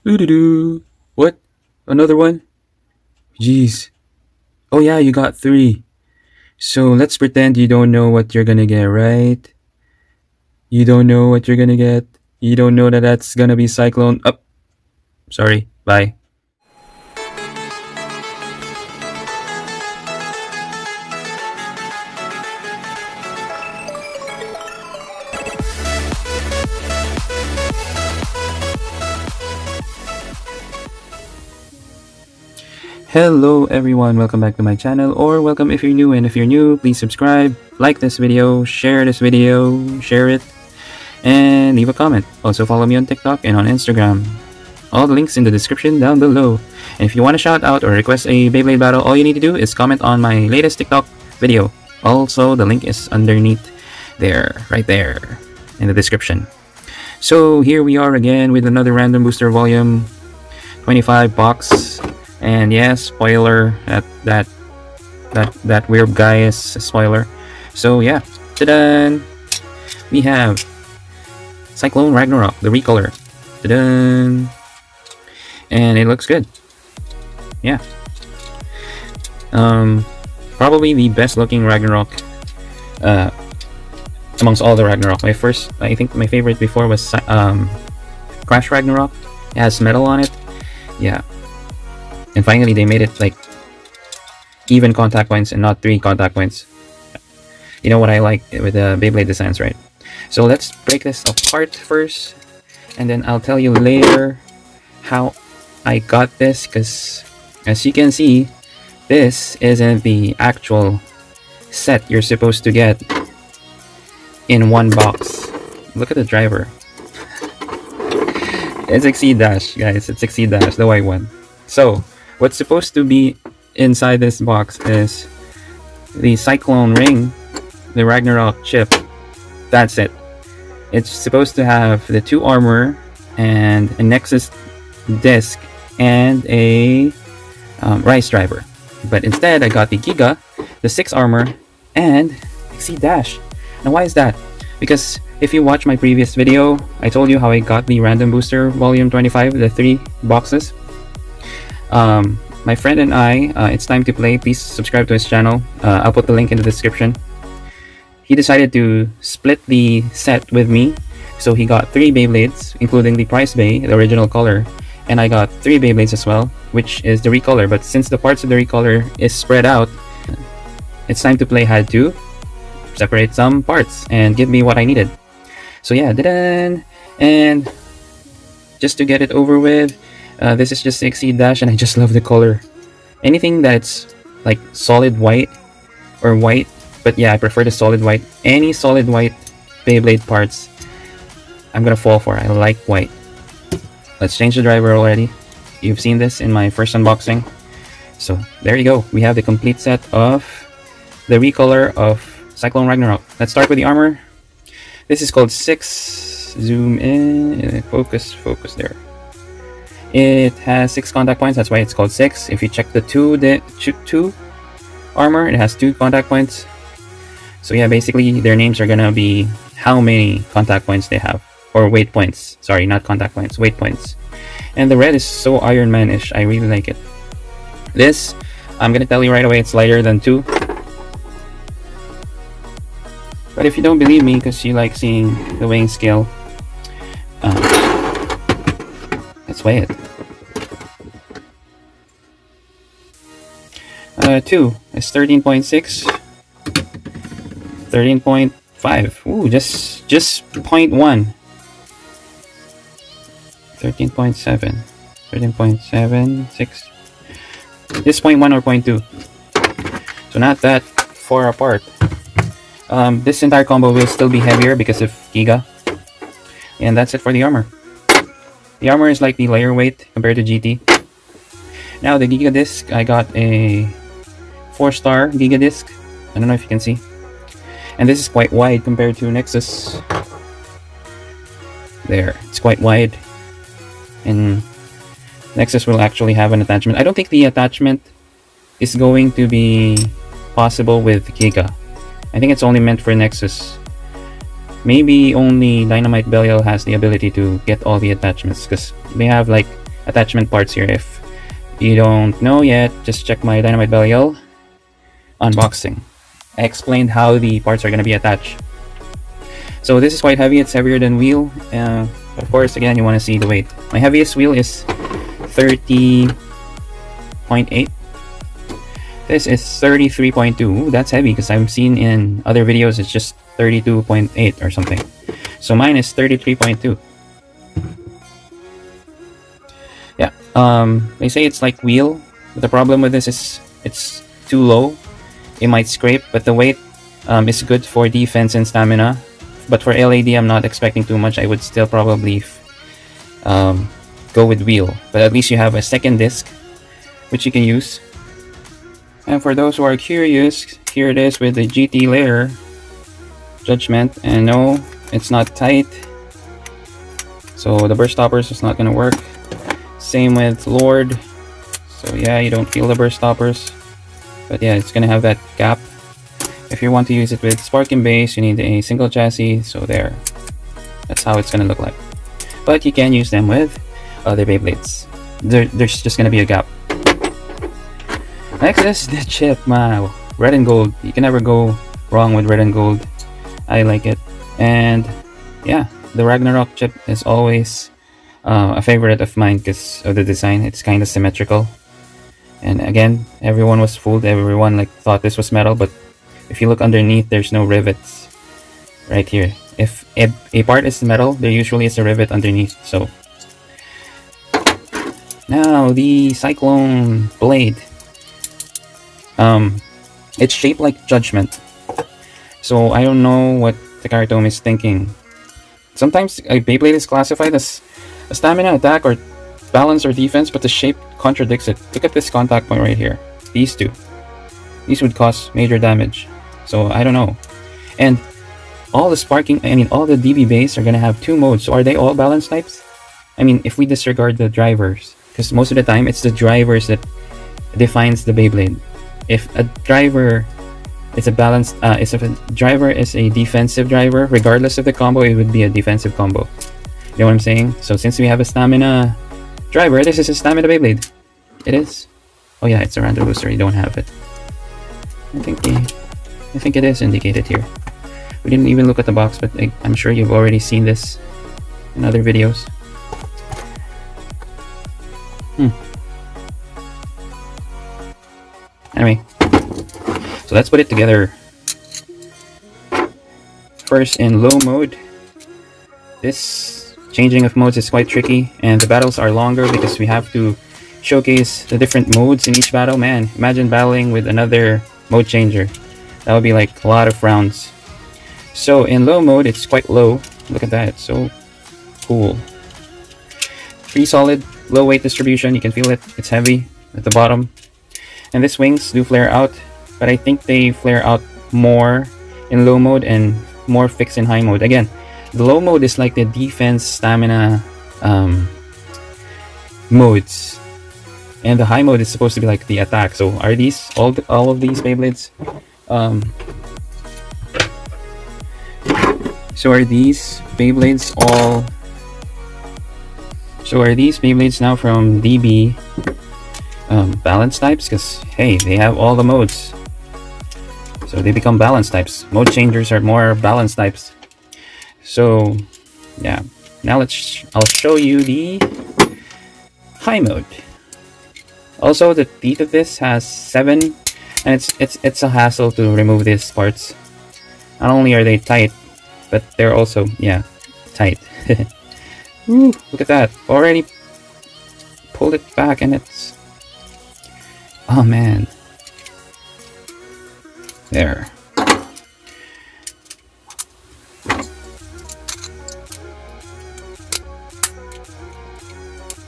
Doo-doo-doo. What? Another one? Jeez. Oh yeah, you got 3. So let's pretend you don't know what you're gonna get, right? You don't know what you're gonna get. You don't know that that's gonna be Cyclone. Oh, sorry. Bye. Hello everyone, welcome back to my channel, or welcome if you're new, and if you're new, please subscribe, like this video, share this video, share it, and leave a comment. Also follow me on TikTok and on Instagram. All the links in the description down below. And if you want to shout out or request a Beyblade battle, all you need to do is comment on my latest TikTok video. Also, the link is underneath there, right there, in the description. So here we are again with another random booster volume 25 box. And yeah, spoiler, that weird guy is a spoiler. So yeah, ta-da! We have Cyclone Ragnaruk, the recolor. Ta-da! And it looks good. Yeah. Probably the best looking Ragnarok amongst all the Ragnarok. I think my favorite before was Crash Ragnarok. It has metal on it. Yeah. And finally, they made it like even contact points and not 3 contact points. You know what I like with the Beyblade designs, right? So let's break this apart first, and then I'll tell you later how I got this. Because as you can see, this isn't the actual set you're supposed to get in one box. Look at the driver. It's Exceed Dash, guys. It's Exceed Dash, the white one. So what's supposed to be inside this box is the Cyclone Ring, the Ragnarok chip. That's it. It's supposed to have the 2 armor and a Nexus disc and a Rise driver. But instead, I got the Giga, the 6 armor, and Exceed Dash. Now why is that? Because if you watch my previous video, I told you how I got the Random Booster Volume 25, the 3 boxes. My friend and I, it's time to play. Please subscribe to his channel. I'll put the link in the description. He decided to split the set with me, so he got 3 Beyblades, including the Price Bay, the original color, and I got 3 Beyblades as well, which is the recolor. But since the parts of the recolor is spread out, it's time to play had to separate some parts and give me what I needed. So yeah, da-da! And just to get it over with, this is just Exceed Dash, and I just love the color. Anything that's like solid white or white, but yeah, I prefer the solid white. Any solid white Beyblade parts, I'm gonna fall for. I like white. Let's change the driver already. You've seen this in my first unboxing. So there you go. We have the complete set of the recolor of Cyclone Ragnarok. Let's start with the armor. This is called 6. Zoom in. Focus there. It has 6 contact points, that's why it's called 6. If you check the 2 armor, it has 2 contact points. So yeah, basically their names are gonna be how many contact points they have. Or weight points. Sorry, not contact points, weight points. And the red is so Iron Man-ish. I really like it. This, I'm gonna tell you right away, it's lighter than 2. But if you don't believe me because you like seeing the weighing scale, let's weigh it. 2 is 13.6, 13.5. Ooh, just 0.1. 13.7, 13.76. Just 0.1 or 0.2. So not that far apart. This entire combo will still be heavier because of Giga. And that's it for the armor. The armor is like the layer weight compared to GT. Now the Giga disc, I got a 4-star Giga disc. I don't know if you can see. And this is quite wide compared to Nexus. There, it's quite wide. And Nexus will actually have an attachment. I don't think the attachment is going to be possible with Giga. I think it's only meant for Nexus. Maybe only Dynamite Battle has the ability to get all the attachments, because they have like attachment parts here. If you don't know yet, just check my Dynamite Battle unboxing. I explained how the parts are going to be attached. So this is quite heavy. It's heavier than wheel. Of course, again, you want to see the weight. My heaviest wheel is 30.8. This is 33.2. That's heavy because I've seen in other videos it's just 32.8 or something. So mine is 33.2. Yeah. They say it's like wheel, but the problem with this is it's too low. It might scrape, but the weight is good for defense and stamina. But for LAD, I'm not expecting too much. I would still probably go with wheel. But at least you have a second disc, which you can use. And for those who are curious, here it is with the GT layer judgment. And no, it's not tight. So the burst stoppers is not going to work. Same with Lord. So yeah, you don't feel the burst stoppers. But yeah, it's going to have that gap. If you want to use it with Sparking base, you need a single chassis. So there. That's how it's going to look like. But you can use them with other Beyblades. There's just going to be a gap. Next is the chip. Wow. Red and gold. You can never go wrong with red and gold. I like it. And yeah, the Ragnarok chip is always a favorite of mine because of the design. It's kind of symmetrical. And again, everyone was fooled. Everyone like thought this was metal, but if you look underneath, there's no rivets right here. If a part is metal, there usually is a rivet underneath. So now the Cyclone blade. It's shaped like Judgment. So I don't know what Takara Tomy is thinking. Sometimes a Beyblade is classified as a stamina, attack, or balance or defense, but the shape contradicts it. Look at this contact point right here. These two. These would cause major damage. So I don't know. And all the Sparking, all the DB base are gonna have two modes. So are they all balance types? I mean, if we disregard the drivers, because most of the time it's the drivers that defines the Beyblade. If a driver is a balanced, if a driver is a defensive driver, regardless of the combo, it would be a defensive combo. You know what I'm saying? So since we have a stamina driver, this is a stamina Beyblade. It is. Oh yeah, it's a random booster. You don't have it. I think it is indicated here. We didn't even look at the box, but I'm sure you've already seen this in other videos. Anyway, so let's put it together. First, in low mode, this changing of modes is quite tricky, and the battles are longer because we have to showcase the different modes in each battle. Man, imagine battling with another mode changer. That would be like a lot of rounds. So in low mode, it's quite low. Look at that, it's so cool. Pretty solid, low weight distribution. You can feel it. It's heavy at the bottom. And these wings do flare out, but I think they flare out more in low mode and more fixed in high mode. Again, the low mode is like the defense stamina modes, and the high mode is supposed to be like the attack. So are these all of these Beyblades? So are these Beyblades all? So are these Beyblades now from DB balance types? Because hey, they have all the modes, so they become balance types. Mode changers are more balance types. So yeah, now I'll show you the high mode. Also, the teeth of this has 7, and it's a hassle to remove these parts. Not only are they tight, but they're also, yeah, tight. Woo, look at that, already pulled it back, and it's, oh man, there.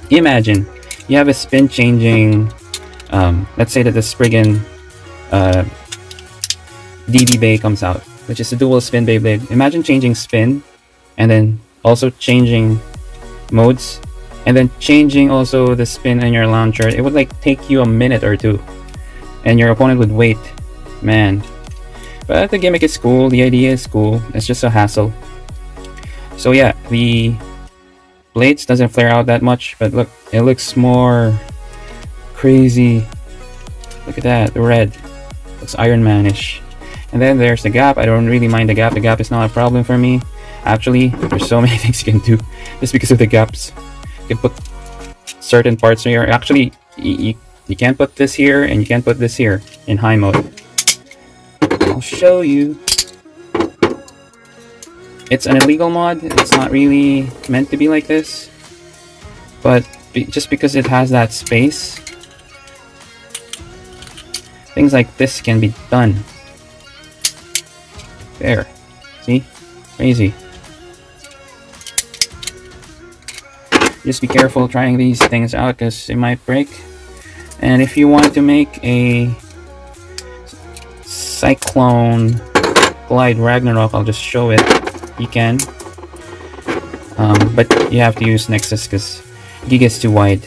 Imagine you have a spin changing, let's say that the Spriggan DB Bay comes out, which is a dual spin Beyblade. Imagine changing spin and then also changing modes and then changing also the spin in your launcher. It would like take you a minute or two and your opponent would wait. Man, but the gimmick is cool, the idea is cool, it's just a hassle. So yeah, the blades doesn't flare out that much, but look, it looks more crazy. Look at that, the red. Looks Iron Man-ish. And then there's the gap. I don't really mind the gap. The gap is not a problem for me. Actually, there's so many things you can do just because of the gaps. You can put certain parts here. Actually, you can't put this here and you can't put this here in high mode. I'll show you. It's an illegal mod. It's not really meant to be like this. But just because it has that space, things like this can be done. There. See? Crazy. Just be careful trying these things out because it might break. And if you want to make a Cyclone Glide Ragnarok, I'll just show it. You can. But you have to use Nexus because it gets too wide.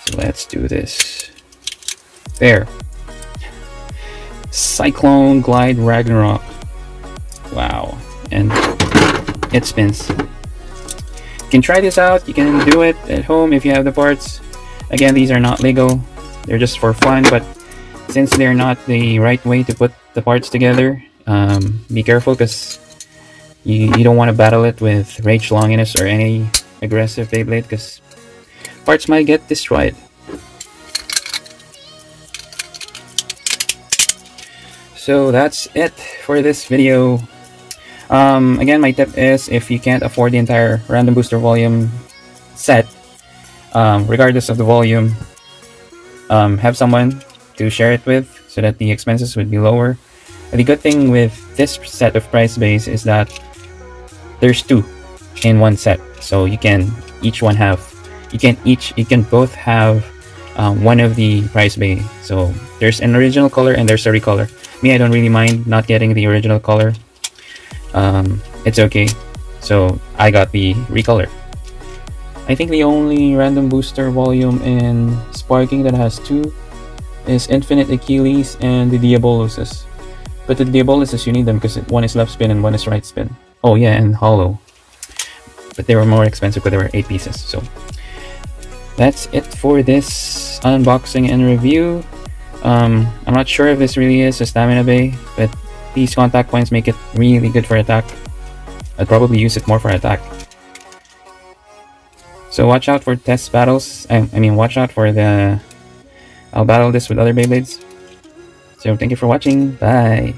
So let's do this. There. Cyclone Glide Ragnarok. Wow. And it spins. You can try this out. You can do it at home if you have the parts. Again, these are not legal. They're just for fun, but since they're not the right way to put the parts together, be careful because you don't want to battle it with Rage Longinus or any aggressive Beyblade because parts might get destroyed. So that's it for this video. Again, my tip is if you can't afford the entire random booster volume set, regardless of the volume, have someone to share it with so that the expenses would be lower. And the good thing with this set of price base is that there's two in one set, so you can both have one of the price base. So there's an original color and there's a recolor. Me, I don't really mind not getting the original color. It's okay. So I got the recolor. I think the only random booster volume in Sparking that has two is Infinite Achilles and the Diaboluses. But the Diaboluses, you need them because one is left spin and one is right spin. Oh yeah, and hollow. But they were more expensive because there were 8 pieces. So that's it for this unboxing and review. I'm not sure if this really is a Stamina Bay, but these contact points make it really good for attack. I'd probably use it more for attack. So watch out for test battles. I mean, watch out for the... I'll battle this with other Beyblades. So thank you for watching. Bye!